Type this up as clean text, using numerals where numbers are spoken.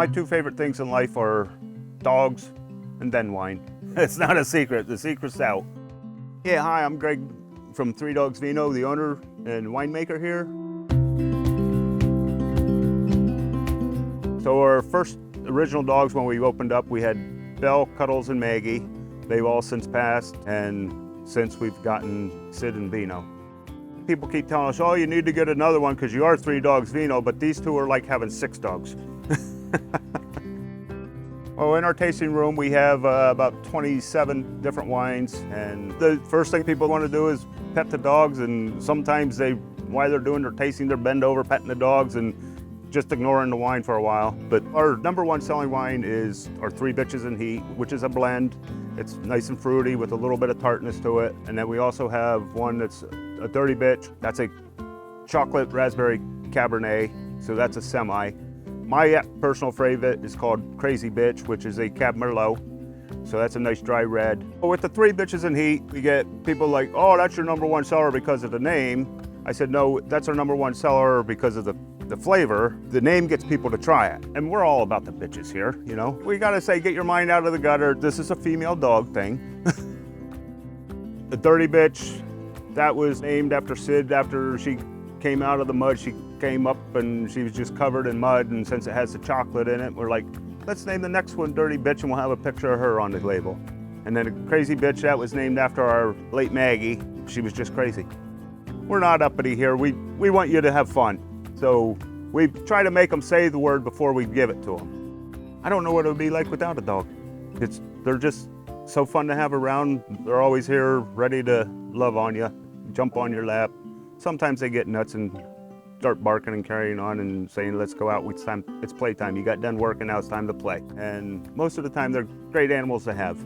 My two favorite things in life are dogs and then wine. It's not a secret, the secret's out. Yeah, hi, I'm Greg from Dogs Vino, the owner and winemaker here. So our first original dogs when we opened up, we had Belle, Cuddles, and Maggie. They've all since passed, and since we've gotten Sid and Vino. People keep telling us, oh, you need to get another one because you are Dogs Vino, but these two are like having 6 dogs. Well, in our tasting room, we have about 27 different wines, and the first thing people want to do is pet the dogs, and sometimes while they're doing their tasting, they're bend over petting the dogs and just ignoring the wine for a while. But our #1 selling wine is our 3 Bitches in Heat, which is a blend. It's nice and fruity with a little bit of tartness to it. And then we also have one that's a Dirty Bitch. That's a chocolate raspberry Cabernet, so that's a semi. My personal favorite is called Crazy Bitch, which is a Cab Merlot. So that's a nice dry red. With the 3 Bitches in Heat, we get people like, oh, that's your #1 seller because of the name. I said, no, that's our #1 seller because of the flavor. The name gets people to try it. And we're all about the bitches here, you know? We gotta say, get your mind out of the gutter. This is a female dog thing. The Dirty Bitch, that was named after Sid. After she came out of the mud, she came up and she was just covered in mud, and since it has the chocolate in it, we're like, let's name the next one Dirty Bitch and we'll have a picture of her on the label. And then a Crazy Bitch, that was named after our late Maggie. She was just crazy. We're not uppity here. We want you to have fun. So we try to make them say the word before we give it to them. I don't know what it would be like without a dog. They're just so fun to have around. They're always here, ready to love on you, jump on your lap. Sometimes they get nuts and start barking and carrying on and saying, let's go out, it's playtime. You got done working, now it's time to play. And most of the time, they're great animals to have.